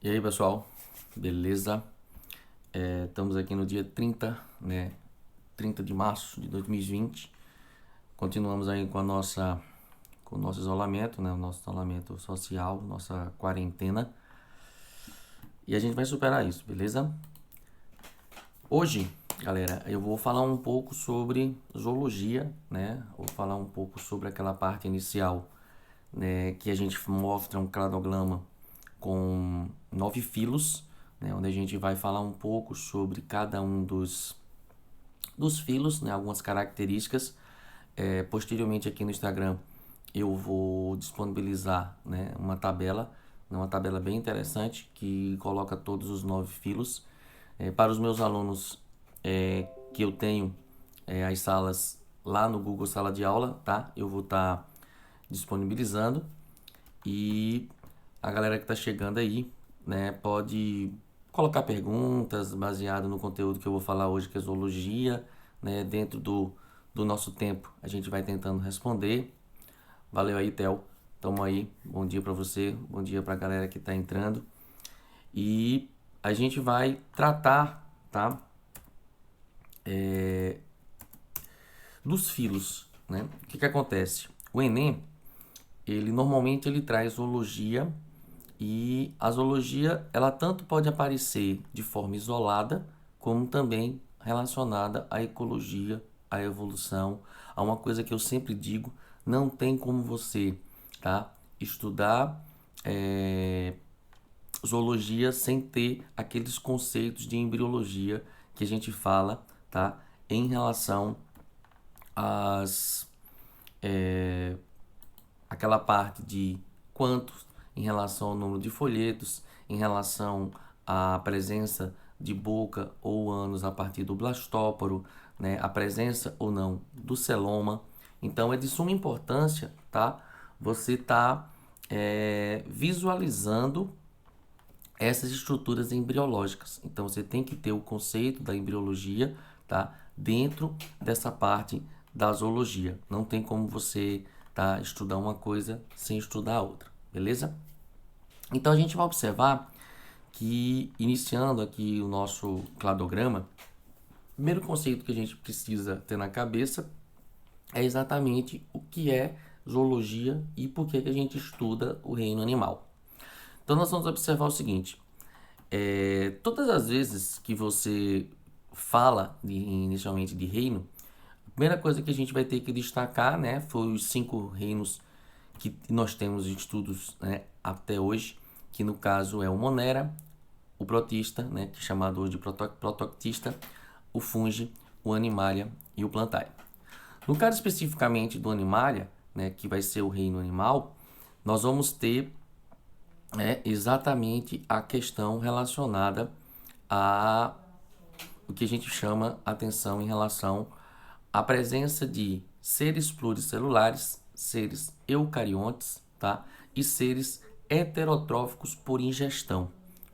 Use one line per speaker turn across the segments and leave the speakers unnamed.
E aí, pessoal, beleza? Estamos aqui no dia 30, né? 30 de março de 2020. Continuamos aí com o nosso isolamento, né? O nosso isolamento social, nossa quarentena. E a gente vai superar isso, beleza? Hoje, galera, eu vou falar um pouco sobre zoologia, né? Vou falar um pouco sobre aquela parte inicial, né? Que a gente mostra um cladograma com 9 filos, né? Onde a gente vai falar um pouco sobre cada um dos filos, né? Algumas características. Posteriormente aqui no Instagram eu vou disponibilizar, né? Uma tabela bem interessante que coloca todos os 9 filos. Para os meus alunos que eu tenho as salas lá no Google Sala de Aula, tá? Eu vou estar disponibilizando e a galera que está chegando aí, né, pode colocar perguntas baseado no conteúdo que eu vou falar hoje, que é zoologia, né, dentro do nosso tempo. A gente vai tentando responder. Valeu aí, Theo. Tamo aí. Bom dia para você, bom dia para a galera que está entrando. E a gente vai tratar, tá, dos filos, né? O que que acontece? O Enem, ele normalmente ele traz zoologia e a zoologia ela tanto pode aparecer de forma isolada como também relacionada à ecologia, à evolução, a uma coisa que eu sempre digo, não tem como você, tá, estudar zoologia sem ter aqueles conceitos de embriologia que a gente fala, tá, em relação às aquela parte de quantos em relação ao número de folhetos, em relação à presença de boca ou ânus a partir do blastóporo, né, a presença ou não do celoma. Então é de suma importância, tá? Você tá visualizando essas estruturas embriológicas. Então você tem que ter o conceito da embriologia, tá, dentro dessa parte da zoologia. Não tem como você estudar uma coisa sem estudar a outra, beleza? Então a gente vai observar que, iniciando aqui o nosso cladograma, o primeiro conceito que a gente precisa ter na cabeça é exatamente o que é zoologia e por que a gente estuda o reino animal. Então nós vamos observar o seguinte: todas as vezes que você fala inicialmente de reino, a primeira coisa que a gente vai ter que destacar, né, foi os 5 reinos que nós temos em estudos, né, até hoje, que no caso é o Monera, o Protista, né, que é chamado hoje de Protoctista, o Fungi, o Animalia e o Plantae. No caso especificamente do Animalia, né, que vai ser o reino animal, nós vamos ter exatamente a questão relacionada a o que a gente chama atenção em relação à presença de seres pluricelulares, seres eucariontes, tá? E seres heterotróficos por ingestão.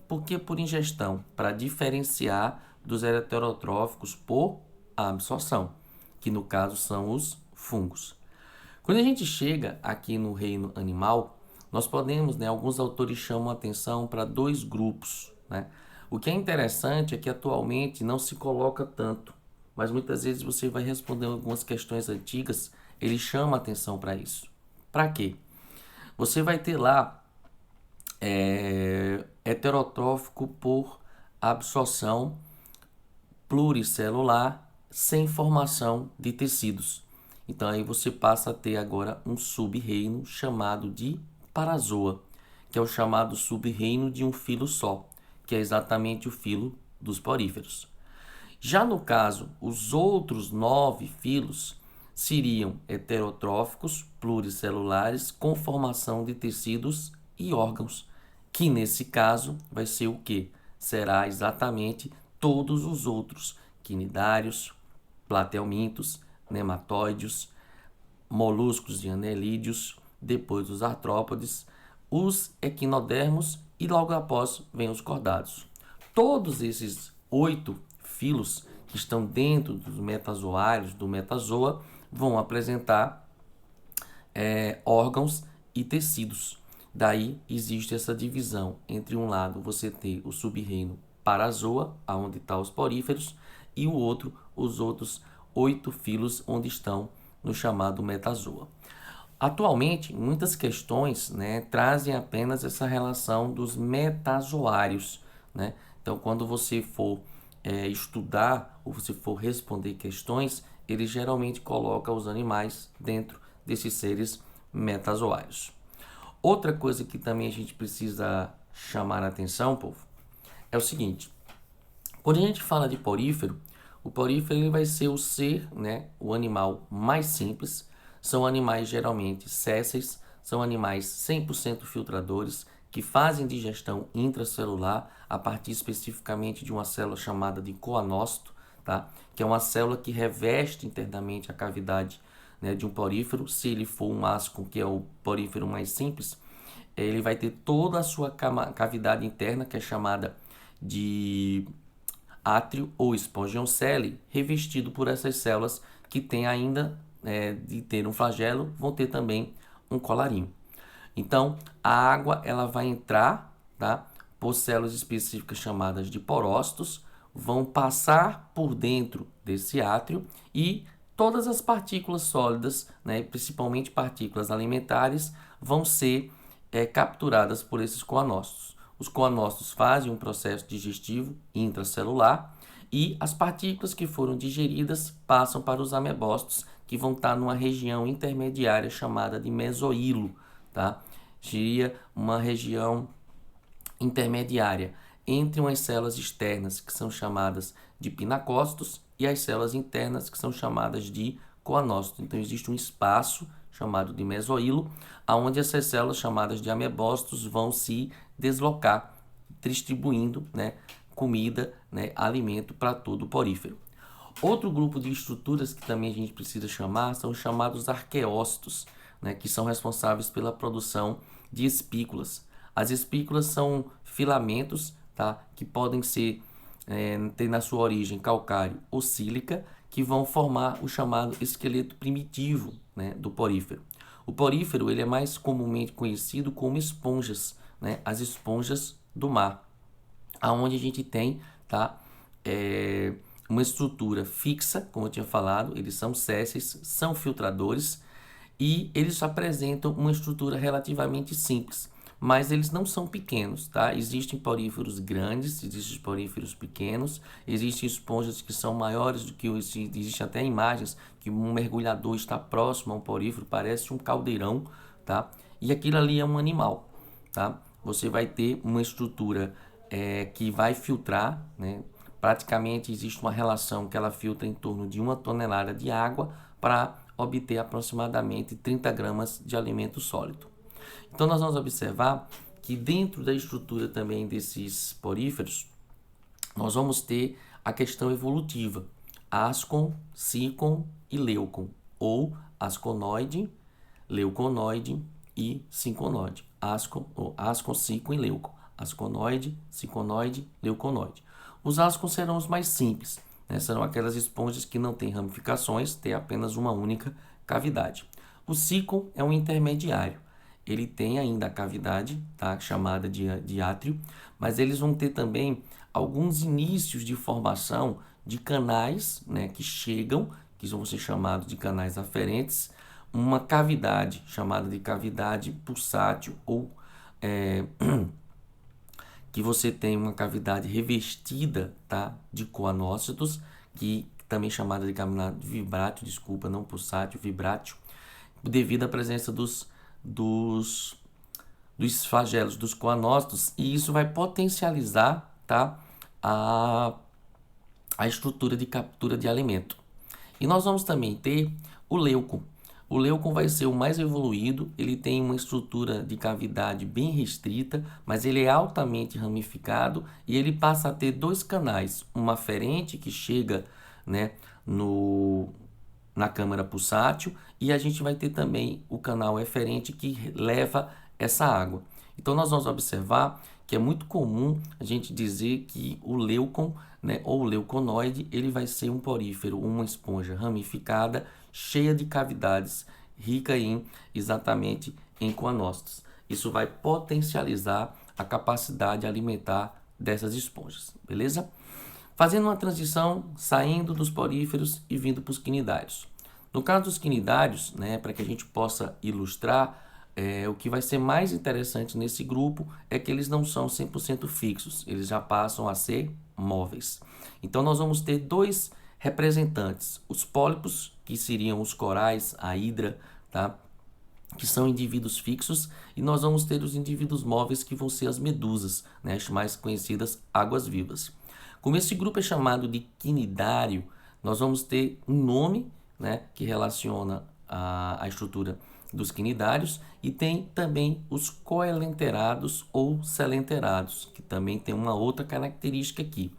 Por que por ingestão? Para diferenciar dos heterotróficos por absorção, que no caso são os fungos. Quando a gente chega aqui no reino animal, nós podemos, né, alguns autores chamam a atenção para 2 grupos, né? O que é interessante é que atualmente não se coloca tanto, mas muitas vezes você vai responder algumas questões antigas, ele chama a atenção para isso. Para quê? Você vai ter lá heterotrófico por absorção pluricelular sem formação de tecidos. Então aí você passa a ter agora um sub-reino chamado de Parazoa, que é o chamado sub-reino de um filo só, que é exatamente o filo dos poríferos. Já no caso, os outros 9 filos seriam heterotróficos pluricelulares com formação de tecidos e órgãos, que nesse caso vai ser o que? Será exatamente todos os outros quinidários, platelmintos, nematóides, moluscos e anelídeos, depois os artrópodes, os equinodermos e logo após vem os cordados. Todos esses 8 filos que estão dentro dos metazoários do metazoa vão apresentar órgãos e tecidos. Daí existe essa divisão entre um lado você ter o sub-reino Parazoa, aonde estão os poríferos, e o outro, os outros 8 filos onde estão no chamado Metazoa. Atualmente, muitas questões, né, trazem apenas essa relação dos metazoários, né? Então, quando você for estudar ou você for responder questões, ele geralmente coloca os animais dentro desses seres metazoários. Outra coisa que também a gente precisa chamar a atenção, povo, é o seguinte: quando a gente fala de porífero, o porífero ele vai ser o ser, né, o animal mais simples. São animais geralmente sésseis, são animais 100% filtradores que fazem digestão intracelular a partir especificamente de uma célula chamada de coanócito, tá? Que é uma célula que reveste internamente a cavidade, né, de um porífero. Se ele for um asco, que é o porífero mais simples, ele vai ter toda a sua cavidade interna, que é chamada de átrio ou espongiocele, revestido por essas células que tem ainda, de ter um flagelo, vão ter também um colarinho. Então, a água ela vai entrar, tá, por células específicas chamadas de porócitos, vão passar por dentro desse átrio e todas as partículas sólidas, né, principalmente partículas alimentares, vão ser capturadas por esses coanócitos. Os coanócitos fazem um processo digestivo intracelular e as partículas que foram digeridas passam para os amebócitos, que vão estar numa região intermediária chamada de mesoílo, tá? Seria uma região intermediária entre umas células externas, que são chamadas de pinacócitos, e as células internas, que são chamadas de coanócitos. Então, existe um espaço chamado de mesoílo, onde essas células chamadas de amebócitos vão se deslocar, distribuindo, né, comida, né, alimento para todo o porífero. Outro grupo de estruturas que também a gente precisa chamar são os chamados arqueócitos, né, que são responsáveis pela produção de espículas. As espículas são filamentos, tá, que podem ser ter na sua origem calcário ou sílica, que vão formar o chamado esqueleto primitivo, né, do porífero. O porífero ele é mais comumente conhecido como esponjas, né, as esponjas do mar, aonde a gente tem, tá, uma estrutura fixa, como eu tinha falado, eles são sésseis, são filtradores e eles apresentam uma estrutura relativamente simples, mas eles não são pequenos, tá? Existem poríferos grandes, existem poríferos pequenos, existem esponjas que são maiores do que os, existem até imagens que um mergulhador está próximo a um porífero, parece um caldeirão, tá? E aquilo ali é um animal, tá? Você vai ter uma estrutura que vai filtrar, né? Praticamente existe uma relação que ela filtra em torno de 1 tonelada de água para obter aproximadamente 30 gramas de alimento sólido. Então, nós vamos observar que dentro da estrutura também desses poríferos, nós vamos ter a questão evolutiva, ascon, sícon e leucon, ou asconoide, leuconoide e sinconoide. Ascon, sícon e leucon. Asconoide, sinconoide, leuconoide. Os ascons serão os mais simples, né? Serão aquelas esponjas que não têm ramificações, têm apenas uma única cavidade. O sícon é um intermediário. Ele tem ainda a cavidade, tá, chamada de átrio, mas eles vão ter também alguns inícios de formação de canais, né, que chegam, que vão ser chamados de canais aferentes, uma cavidade chamada de cavidade pulsátil ou que você tem uma cavidade revestida, tá, de coanócitos, que também chamada de cavidade vibrátil, desculpa, não pulsátil, vibrátil, devido à presença dos flagelos, dos coanócitos, e isso vai potencializar, tá, a estrutura de captura de alimento. E nós vamos também ter o leucon. O leucon vai ser o mais evoluído, ele tem uma estrutura de cavidade bem restrita, mas ele é altamente ramificado e ele passa a ter 2 canais, uma aferente que chega, né, na câmara pulsátil, e a gente vai ter também o canal eferente que leva essa água. Então nós vamos observar que é muito comum a gente dizer que o leucon, né, ou leuconoide, ele vai ser um porífero, uma esponja ramificada, cheia de cavidades, rica exatamente em coanócitos. isso vai potencializar a capacidade alimentar dessas esponjas, beleza? Fazendo uma transição, saindo dos poríferos e vindo para os quinidários. No caso dos quinidários, né, para que a gente possa ilustrar, o que vai ser mais interessante nesse grupo é que eles não são 100% fixos, eles já passam a ser móveis. Então, nós vamos ter dois representantes, os pólipos, que seriam os corais, a hidra, tá? Que são indivíduos fixos, e nós vamos ter os indivíduos móveis, que vão ser as medusas, né, as mais conhecidas águas-vivas. Como esse grupo é chamado de quinidário, nós vamos ter um nome, né, que relaciona a estrutura dos quinidários, e tem também os coelenterados ou selenterados, que também tem uma outra característica aqui.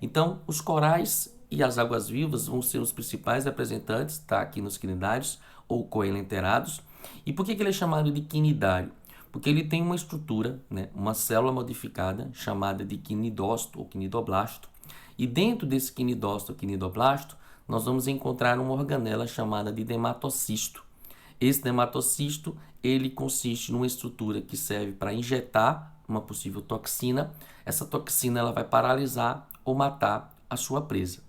Então, os corais e as águas-vivas vão ser os principais representantes, tá, aqui nos quinidários ou coelenterados. E por que ele é chamado de quinidário? Porque ele tem uma estrutura, né, uma célula modificada chamada de quinidócito ou quinidoblasto. E dentro desse quinidócito ou quinidoblasto, nós vamos encontrar uma organela chamada de dermatocisto. Esse dermatocisto, ele consiste numa estrutura que serve para injetar uma possível toxina. Essa toxina ela vai paralisar ou matar a sua presa.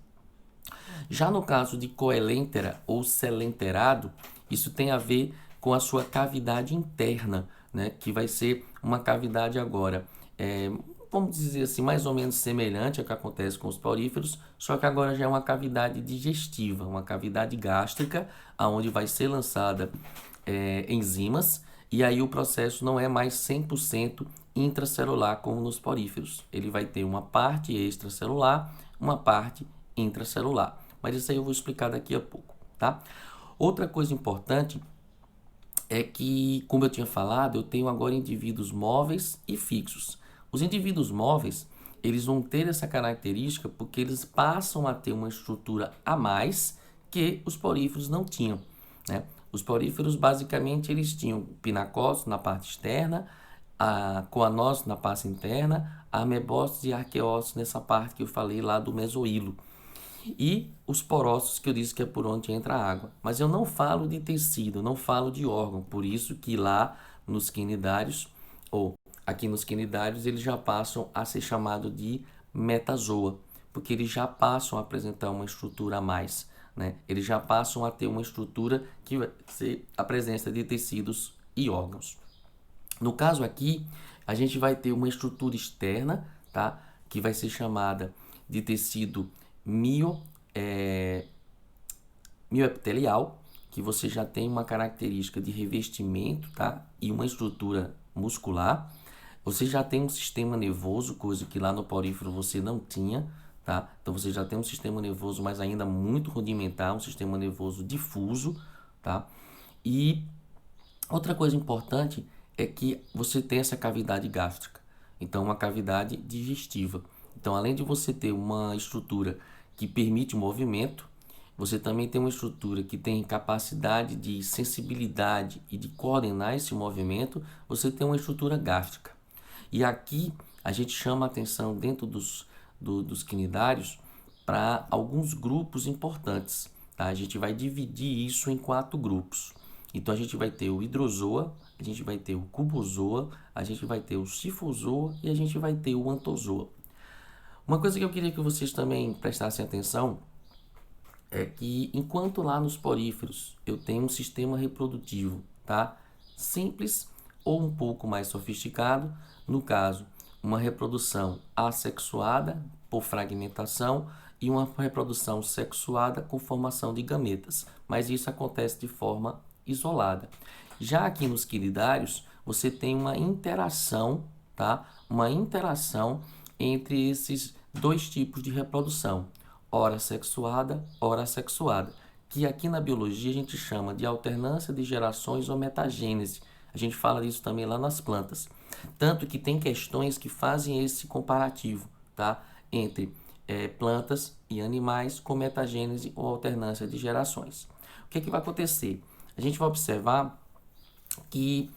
Já no caso de coelentera ou selenterado, isso tem a ver com a sua cavidade interna, né? Que vai ser uma cavidade agora, vamos dizer assim, mais ou menos semelhante ao que acontece com os poríferos, só que agora já é uma cavidade digestiva, uma cavidade gástrica, aonde vai ser lançada enzimas, e aí o processo não é mais 100% intracelular como nos poríferos. Ele vai ter uma parte extracelular, uma parte intracelular. Mas isso aí eu vou explicar daqui a pouco, tá? Outra coisa importante é que, como eu tinha falado, eu tenho agora indivíduos móveis e fixos. Os indivíduos móveis, eles vão ter essa característica porque eles passam a ter uma estrutura a mais que os poríferos não tinham, né? Os poríferos, basicamente, eles tinham pinacócitos na parte externa, a coanócitos na parte interna, amebócitos e arqueócitos nessa parte que eu falei lá do mesoílo. E os porócitos, que eu disse que é por onde entra a água. Mas eu não falo de tecido, não falo de órgão. Por isso que lá nos quinidários, ou aqui nos quinidários, eles já passam a ser chamados de metazoa, porque eles já passam a apresentar uma estrutura a mais, né? Eles já passam a ter uma estrutura que vai ser a presença de tecidos e órgãos. No caso aqui, a gente vai ter uma estrutura externa, tá? Que vai ser chamada de tecido mioepitelial, que você já tem uma característica de revestimento, tá? E uma estrutura muscular. Você já tem um sistema nervoso, coisa que lá no porífero você não tinha, tá? Então você já tem um sistema nervoso, mas ainda muito rudimentar, um sistema nervoso difuso, tá? E outra coisa importante é que você tem essa cavidade gástrica, então uma cavidade digestiva. Então, além de você ter uma estrutura que permite o movimento, você também tem uma estrutura que tem capacidade de sensibilidade e de coordenar esse movimento, você tem uma estrutura gástrica. E aqui a gente chama a atenção dentro dos quinidários para alguns grupos importantes, tá? A gente vai dividir isso em 4 grupos. Então, a gente vai ter o hidrozoa, a gente vai ter o cubozoa, a gente vai ter o sifozoa e a gente vai ter o antozoa. Uma coisa que eu queria que vocês também prestassem atenção é que, enquanto lá nos poríferos eu tenho um sistema reprodutivo, tá? Simples ou um pouco mais sofisticado, no caso, uma reprodução assexuada por fragmentação e uma reprodução sexuada com formação de gametas, mas isso acontece de forma isolada. Já aqui nos quinidários, você tem uma interação, tá? Uma interação entre esses dois tipos de reprodução, ora sexuada, ora assexuada, que aqui na biologia a gente chama de alternância de gerações ou metagênese. A gente fala disso também lá nas plantas. Tanto que tem questões que fazem esse comparativo, tá? Entre plantas e animais com metagênese ou alternância de gerações. O que é que vai acontecer? A gente vai observar que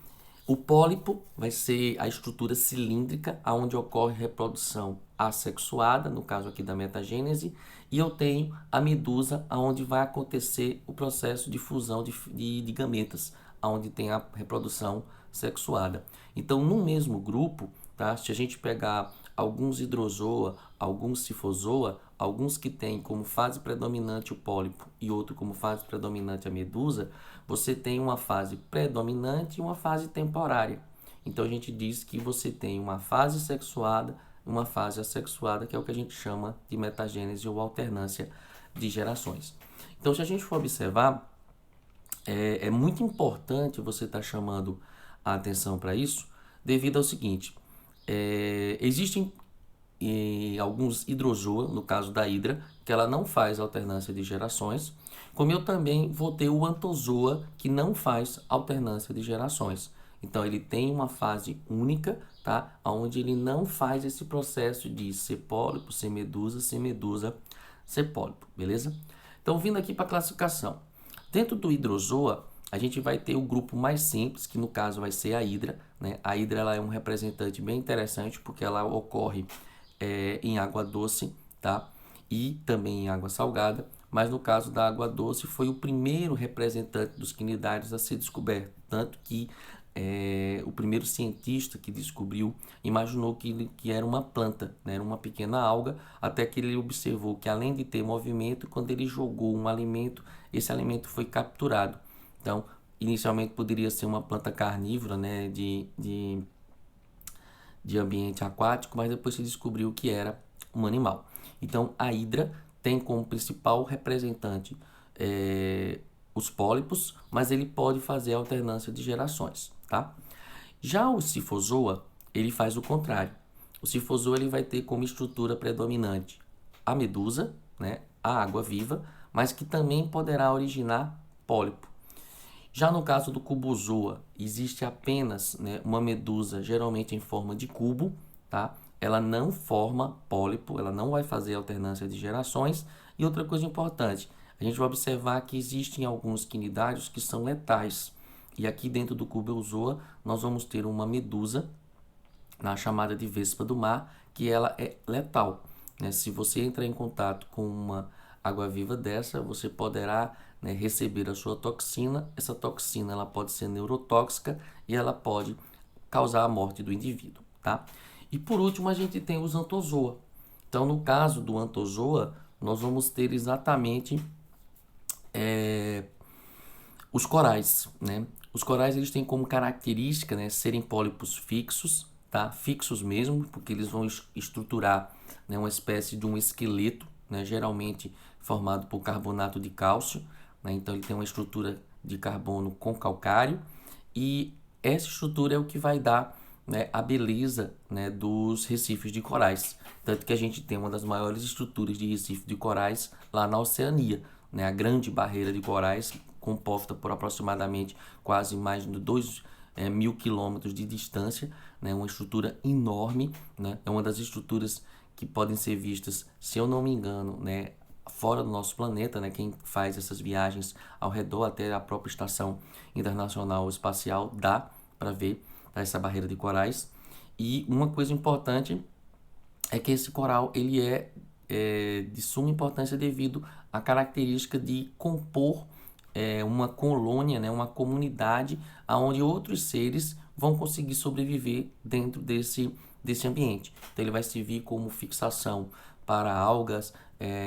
o pólipo vai ser a estrutura cilíndrica, onde ocorre reprodução assexuada, no caso aqui da metagênese, e eu tenho a medusa, onde vai acontecer o processo de fusão de gametas, onde tem a reprodução sexuada. Então, no mesmo grupo, tá? Se a gente pegar alguns hidrozoa, alguns sifozoa, alguns que têm como fase predominante o pólipo e outro como fase predominante a medusa, você tem uma fase predominante e uma fase temporária. Então a gente diz que você tem uma fase sexuada e uma fase assexuada, que é o que a gente chama de metagênese ou alternância de gerações. Então, se a gente for observar, é muito importante você estar chamando a atenção para isso, devido ao seguinte: existem alguns hidrozoa, no caso da hidra, que ela não faz alternância de gerações, como eu também vou ter o antozoa, que não faz alternância de gerações. Então ele tem uma fase única, tá? Onde ele não faz esse processo de ser pólipo, ser medusa, ser pólipo, beleza? Então vindo aqui para a classificação. Dentro do hidrozoa, a gente vai ter o grupo mais simples, que no caso vai ser a hidra, né? A hidra ela é um representante bem interessante porque ela ocorre em água doce, tá? E também em água salgada, mas no caso da água doce foi o primeiro representante dos quinidários a ser descoberto, tanto que o primeiro cientista que descobriu imaginou que era uma planta, né? Era uma pequena alga, até que ele observou que além de ter movimento, quando ele jogou um alimento, esse alimento foi capturado. Então, inicialmente poderia ser uma planta carnívora, né? De ambiente aquático, mas depois se descobriu que era um animal. Então, a hidra tem como principal representante os pólipos, mas ele pode fazer alternância de gerações, tá? Já o sifozoa, ele faz o contrário. O sifozoa ele vai ter como estrutura predominante a medusa, né, a água-viva, mas que também poderá originar pólipo. Já no caso do cubozoa, existe apenas, né, uma medusa, geralmente em forma de cubo, tá? Ela não forma pólipo, ela não vai fazer alternância de gerações. E outra coisa importante, a gente vai observar que existem alguns quinidários que são letais. E aqui dentro do cubozoa, nós vamos ter uma medusa, na chamada de vespa do mar, que ela é letal, né? Se você entrar em contato com uma água-viva dessa, você poderá, né, receber a sua toxina. Essa toxina ela pode ser neurotóxica e ela pode causar a morte do indivíduo, tá? E por último, a gente tem os antozoa. Então, no caso do antozoa, nós vamos ter exatamente os corais, né? Os corais eles têm como característica, né, serem pólipos fixos, tá? Fixos mesmo, porque eles vão estruturar, né, uma espécie de um esqueleto, né, geralmente formado por carbonato de cálcio, né? Então ele tem uma estrutura de carbono com calcário e essa estrutura é o que vai dar, né, a beleza, né, dos recifes de corais. Tanto que a gente tem uma das maiores estruturas de recife de corais lá na Oceania, né, a Grande Barreira de Corais, composta por aproximadamente quase mais de 2.000 quilômetros de distância, né, uma estrutura enorme, né, é uma das estruturas que podem ser vistas, se eu não me engano, né, fora do nosso planeta, né, quem faz essas viagens ao redor até a própria Estação Internacional Espacial dá para ver, tá, essa barreira de corais. E uma coisa importante é que esse coral ele é de suma importância devido à característica de compor uma colônia, né, uma comunidade onde outros seres vão conseguir sobreviver dentro desse ambiente. Então ele vai servir como fixação para algas,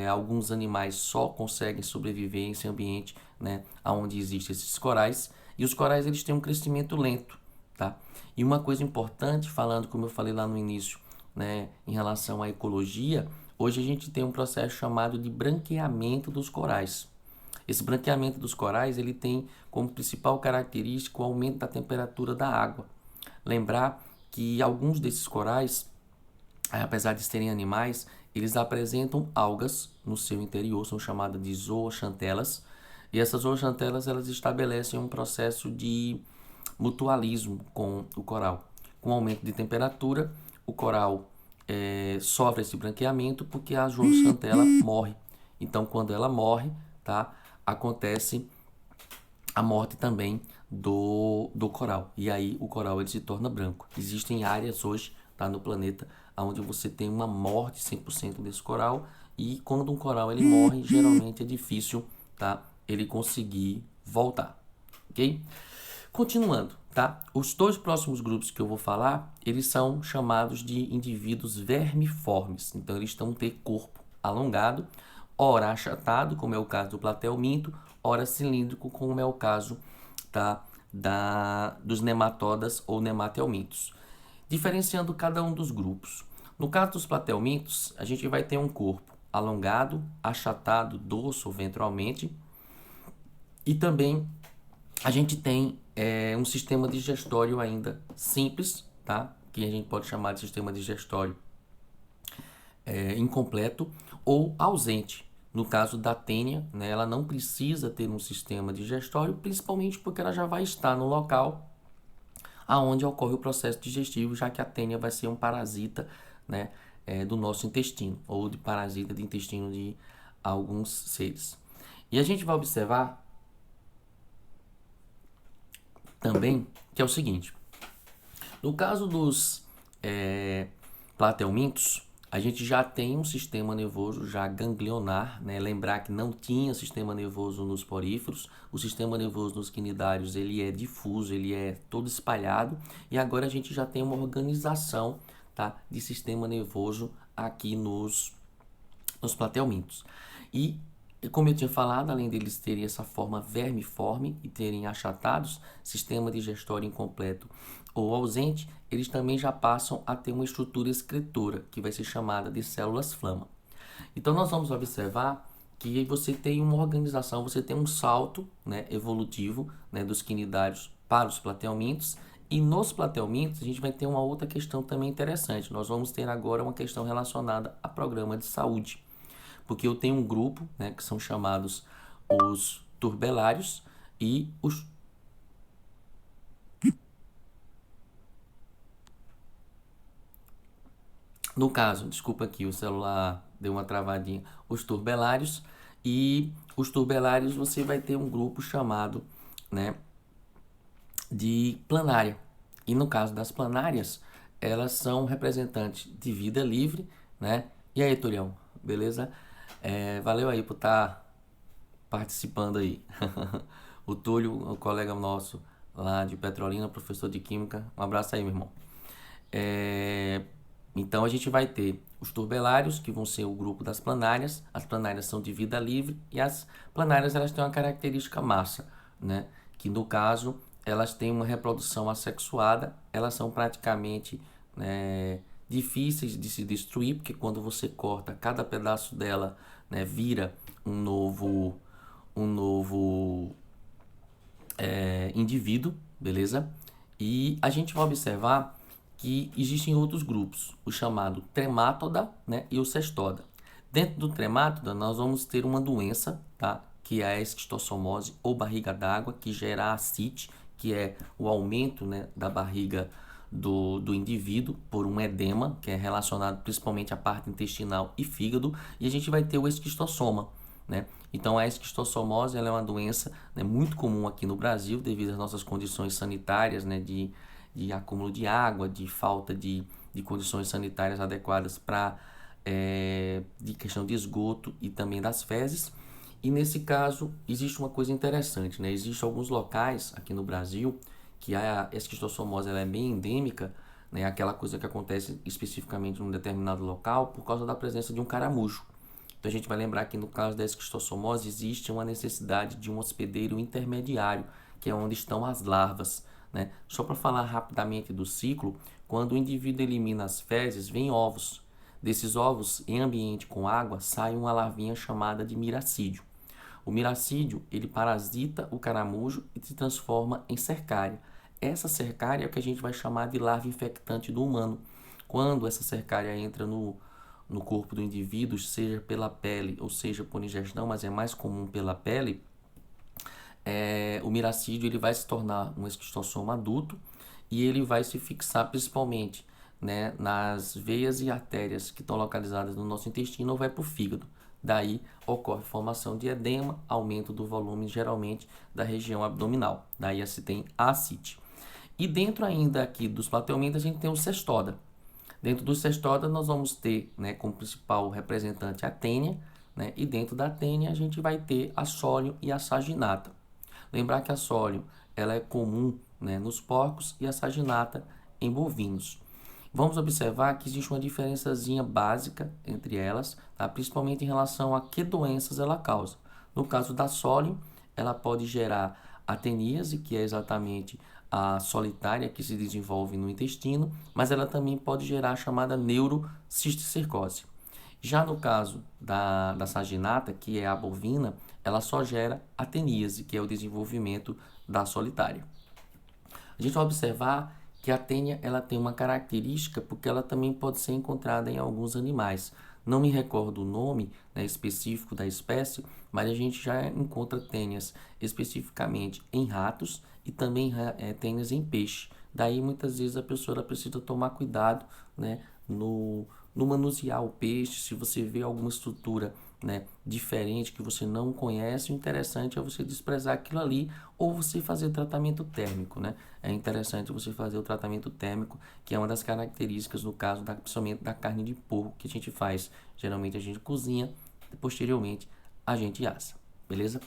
alguns animais só conseguem sobreviver nesse ambiente, né, onde existem esses corais, e os corais eles têm um crescimento lento, tá? E uma coisa importante, falando como eu falei lá no início, né, em relação à ecologia, hoje a gente tem um processo chamado de branqueamento dos corais. Esse branqueamento dos corais ele tem como principal característica o aumento da temperatura da água. Lembrar que alguns desses corais, apesar de serem animais, eles apresentam algas no seu interior, são chamadas de zooxantelas, e essas zooxantelas elas estabelecem um processo de mutualismo com o coral. Com o aumento de temperatura, o coral sofre esse branqueamento porque a zooxantela morre. Então, quando ela morre, tá, acontece a morte também do coral. E aí o coral ele se torna branco. Existem áreas hoje, tá, no planeta onde você tem uma morte 100% desse coral, e quando um coral ele morre, geralmente é difícil, tá, ele conseguir voltar, ok? Continuando, tá? Os dois próximos grupos que eu vou falar, eles são chamados de indivíduos vermiformes. Então, eles estão ter corpo alongado, ora achatado, como é o caso do platelminto, ora cilíndrico, como é o caso dos nematodas ou nematelmintos. Diferenciando cada um dos grupos. No caso dos platelmintos, a gente vai ter um corpo alongado, achatado dorso ou ventralmente, e também a gente tem um sistema digestório ainda simples, tá? Que a gente pode chamar de sistema digestório incompleto ou ausente. No caso da tênia, né, ela não precisa ter um sistema digestório, principalmente porque ela já vai estar no local aonde ocorre o processo digestivo, já que a tênia vai ser um parasita, né, do nosso intestino, ou de parasita do intestino de alguns seres. E a gente vai observar também que é o seguinte: no caso dos platelmintos, a gente já tem um sistema nervoso já ganglionar, né? Lembrar que não tinha sistema nervoso nos poríferos, o sistema nervoso nos quinidários ele é difuso, ele é todo espalhado, e agora a gente já tem uma organização, tá, de sistema nervoso aqui nos platelmintos. E como eu tinha falado, além deles terem essa forma vermiforme e terem achatados, sistema digestório incompleto ou ausente, eles também já passam a ter uma estrutura excretora, que vai ser chamada de células flama. Então, nós vamos observar que você tem uma organização, você tem um salto, né, evolutivo, né, dos quinidários para os platelmintos, e nos platelmintos a gente vai ter uma outra questão também interessante. Nós vamos ter agora uma questão relacionada a programa de saúde, porque eu tenho um grupo, né, que são chamados os turbelários e os no caso, desculpa aqui, o celular deu uma travadinha. Os turbelários, e os turbelários você vai ter um grupo chamado, né, de planária. E no caso das planárias, elas são representantes de vida livre, né? E aí, Turião, beleza? Valeu aí por estar participando aí. O Túlio, o colega nosso lá de Petrolina, professor de Química. Um abraço aí, meu irmão. Então a gente vai ter os turbelários, que vão ser o grupo das planárias. As planárias são de vida livre e as planárias elas têm uma característica massa, né? Que no caso elas têm uma reprodução assexuada, elas são praticamente, né, difíceis de se destruir, porque quando você corta cada pedaço dela, né, vira um novo indivíduo, beleza? E a gente vai observar que existem outros grupos, o chamado tremátoda, né, e o cestoda. Dentro do tremátoda, nós vamos ter uma doença, tá, que é a esquistossomose ou barriga d'água, que gera a ascite, que é o aumento, né, da barriga do indivíduo por um edema, que é relacionado principalmente à parte intestinal e fígado, e a gente vai ter o esquistossoma, né? Então a esquistossomose ela é uma doença, né, muito comum aqui no Brasil devido às nossas condições sanitárias, né, de acúmulo de água, de falta de condições sanitárias adequadas para de questão de esgoto e também das fezes. E nesse caso existe uma coisa interessante, né? Existem alguns locais aqui no Brasil que a esquistossomose ela é bem endêmica, né? Aquela coisa que acontece especificamente num determinado local por causa da presença de um caramujo. Então a gente vai lembrar que no caso da esquistossomose existe uma necessidade de um hospedeiro intermediário, que é onde estão as larvas, né? Só para falar rapidamente do ciclo, quando o indivíduo elimina as fezes, vem ovos. Desses ovos, em ambiente com água, sai uma larvinha chamada de miracídio. O miracídio, ele parasita o caramujo e se transforma em cercária. Essa cercária é o que a gente vai chamar de larva infectante do humano. Quando essa cercária entra no corpo do indivíduo, seja pela pele ou seja por ingestão, mas é mais comum pela pele, o miracídio ele vai se tornar um esquistossoma adulto e ele vai se fixar principalmente, né, nas veias e artérias que estão localizadas no nosso intestino ou vai para o fígado. Daí ocorre formação de edema, aumento do volume geralmente da região abdominal. Daí se tem a ascite. E dentro ainda aqui dos platelmintos a gente tem o cestoda. Dentro do cestoda nós vamos ter, né, como principal representante a tênia, né, e dentro da tênia a gente vai ter a sólio e a saginata. Lembrar que a sólio ela é comum né, nos porcos e a saginata em bovinos. Vamos observar que existe uma diferençazinha básica entre elas, tá? Principalmente em relação a que doenças ela causa. No caso da sólio, ela pode gerar ateníase, que é exatamente a solitária que se desenvolve no intestino, mas ela também pode gerar a chamada neurocisticercose. Já no caso da saginata, que é a bovina, ela só gera ateníase, que é o desenvolvimento da solitária. A gente vai observar que a tênia ela tem uma característica porque ela também pode ser encontrada em alguns animais. Não me recordo o nome, né, específico da espécie, mas a gente já encontra tênias especificamente em ratos e também tênias em peixe. Daí muitas vezes a pessoa precisa tomar cuidado, né, no manusear o peixe. Se você vê alguma estrutura, né, diferente que você não conhece, o interessante é você desprezar aquilo ali ou você fazer tratamento térmico, né? É interessante você fazer o tratamento térmico, que é uma das características no caso principalmente da carne de porco que a gente faz. Geralmente a gente cozinha e posteriormente a gente assa, beleza?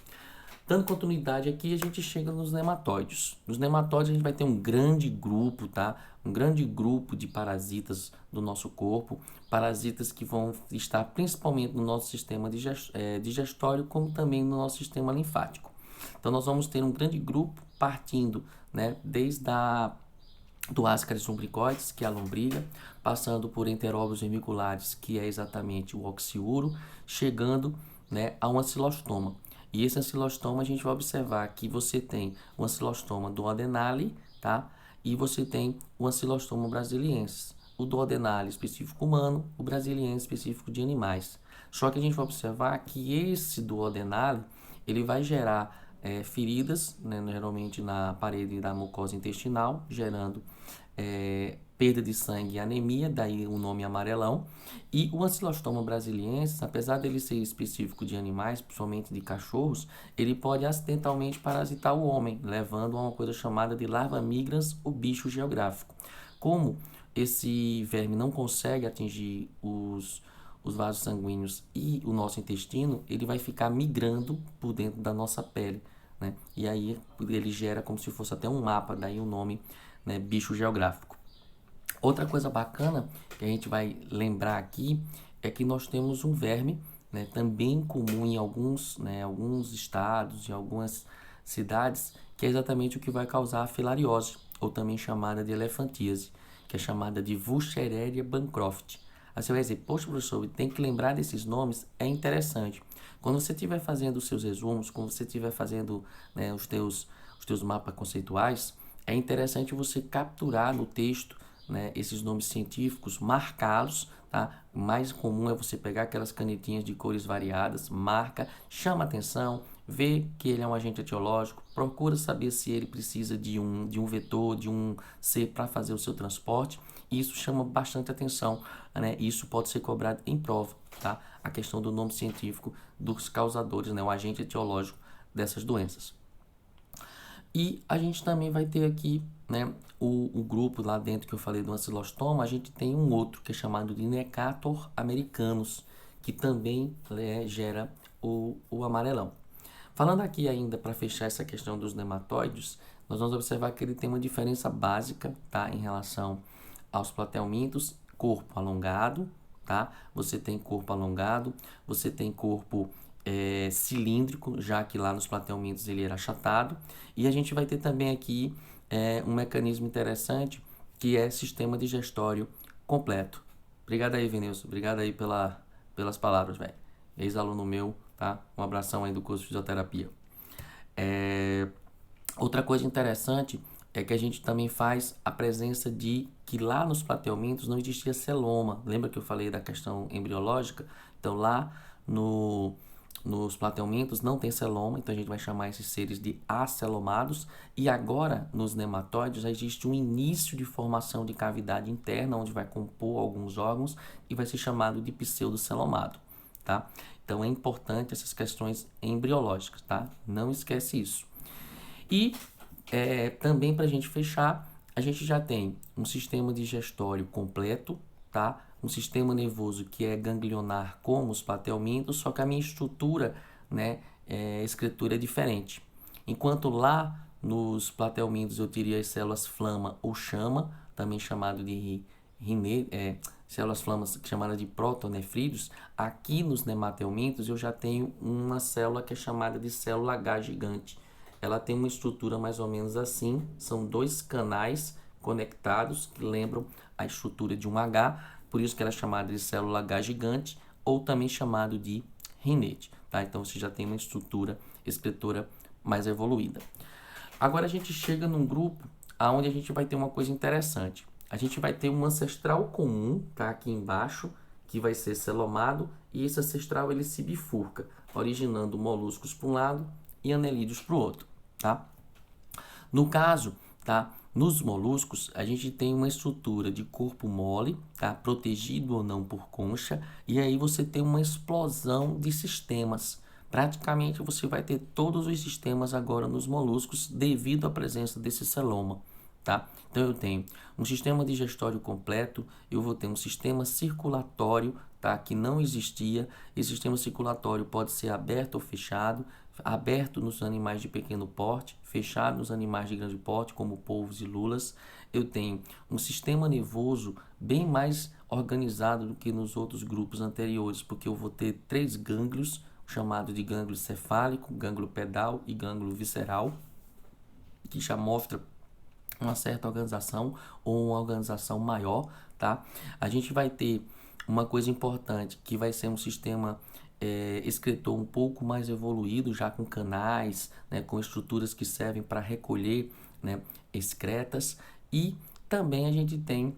Dando continuidade aqui, a gente chega nos nematóides. Nos nematóides a gente vai ter um grande grupo, tá? Um grande grupo de parasitas do nosso corpo, parasitas que vão estar principalmente no nosso sistema digestório, como também no nosso sistema linfático. Então nós vamos ter um grande grupo partindo, né, desde do Ascaris umbricoides, que é a lombriga, passando por enteróbios vermiculares, que é exatamente o oxiuro, chegando, né, a um ancilostoma. E esse ancilostoma a gente vai observar que você tem o ancilostoma duodenale, tá? E você tem o ancilostoma brasiliensis. O duodenale específico humano, o brasiliensis específico de animais. Só que a gente vai observar que esse duodenale, ele vai gerar feridas, né, geralmente na parede da mucosa intestinal, gerando perda de sangue e anemia, daí o nome amarelão. E o ancilostoma brasiliensis, apesar dele ser específico de animais, principalmente de cachorros, ele pode acidentalmente parasitar o homem, levando a uma coisa chamada de larva migrans, o bicho geográfico. Como esse verme não consegue atingir os vasos sanguíneos e o nosso intestino, ele vai ficar migrando por dentro da nossa pele, né? E aí ele gera como se fosse até um mapa, daí o nome, né, bicho geográfico. Outra coisa bacana que a gente vai lembrar aqui é que nós temos um verme, né, também comum em alguns estados, em algumas cidades, que é exatamente o que vai causar a filariose, ou também chamada de elefantíase, que é chamada de Wuchereria bancroft. Aí você vai dizer, poxa, professor, tem que lembrar desses nomes, é interessante. Quando você estiver fazendo os seus resumos, quando você estiver fazendo, né, os teus mapas conceituais, é interessante você capturar no texto, né, esses nomes científicos, marcá-los, tá? O mais comum é você pegar aquelas canetinhas de cores variadas, marca, chama atenção, vê que ele é um agente etiológico, procura saber se ele precisa de um vetor, de um ser para fazer o seu transporte. Isso chama bastante atenção, né? Isso pode ser cobrado em prova, tá? A questão do nome científico dos causadores, né? O agente etiológico dessas doenças. E a gente também vai ter aqui, né, o grupo lá dentro que eu falei do ancilostoma, a gente tem um outro que é chamado de Necator americanus, que também gera o amarelão. Falando aqui ainda para fechar essa questão dos nematóides, nós vamos observar que ele tem uma diferença básica, tá, em relação aos platelmintos, corpo alongado, tá? Você tem corpo alongado, você tem corpo cilíndrico, já que lá nos platelmintos ele era achatado. E a gente vai ter também aqui um mecanismo interessante, que é sistema digestório completo. Obrigado aí, Vinícius. Obrigado aí pelas palavras, velho. Ex-aluno meu, tá? Um abração aí do curso de fisioterapia. Outra coisa interessante é que a gente também faz a presença de que lá nos platelmintos não existia celoma. Lembra que eu falei da questão embriológica? Então lá nos platelmintos não tem celoma, então a gente vai chamar esses seres de acelomados. E agora nos nematóides já existe um início de formação de cavidade interna, onde vai compor alguns órgãos e vai ser chamado de pseudocelomado, tá? Então é importante essas questões embriológicas, tá? Não esquece isso. E também para a gente fechar, a gente já tem um sistema digestório completo, tá? Um sistema nervoso que é ganglionar como os platelmintos, só que a minha estrutura, né, escritura é diferente. Enquanto lá Nos platelmintos eu teria as células flama ou chama, também chamado de células flamas chamadas de protonefrídeos. Aqui nos nematelmintos eu já tenho uma célula que é chamada de célula H gigante. Ela tem uma estrutura mais ou menos assim, são dois canais conectados que lembram a estrutura de um H, por isso que ela é chamada de célula H gigante, ou também chamado de rinete, tá? Então você já tem uma estrutura excretora mais evoluída. Agora a gente chega num grupo aonde a gente vai ter uma coisa interessante. A gente vai ter um ancestral comum, tá? Aqui embaixo, que vai ser celomado, e esse ancestral ele se bifurca, originando moluscos para um lado e anelídeos para o outro, tá? No caso, tá? Nos moluscos, a gente tem uma estrutura de corpo mole, tá? Protegido ou não por concha, e aí você tem uma explosão de sistemas. Praticamente você vai ter todos os sistemas agora nos moluscos devido à presença desse celoma, tá? Então eu tenho um sistema digestório completo, eu vou ter um sistema circulatório, tá? Que não existia. Esse sistema circulatório pode ser aberto ou fechado. Aberto nos animais de pequeno porte, fechado nos animais de grande porte, como polvos e lulas. Eu tenho um sistema nervoso bem mais organizado do que nos outros grupos anteriores, porque eu vou ter 3 gânglios, chamado de gânglio cefálico, gânglio pedal e gânglio visceral, que já mostra uma certa organização ou uma organização maior, tá? A gente vai ter uma coisa importante, que vai ser um sistema excretor um pouco mais evoluído, já com canais, né, com estruturas que servem para recolher, né, excretas, e também a gente tem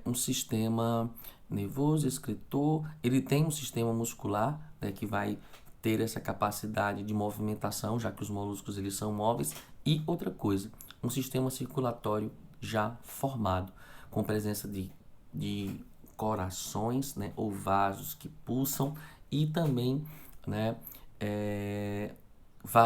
um sistema nervoso, excretor, ele tem um sistema muscular, né, que vai ter essa capacidade de movimentação, já que os moluscos eles são móveis, e outra coisa, um sistema circulatório já formado, com presença de corações, né, ou vasos que pulsam, e também, né,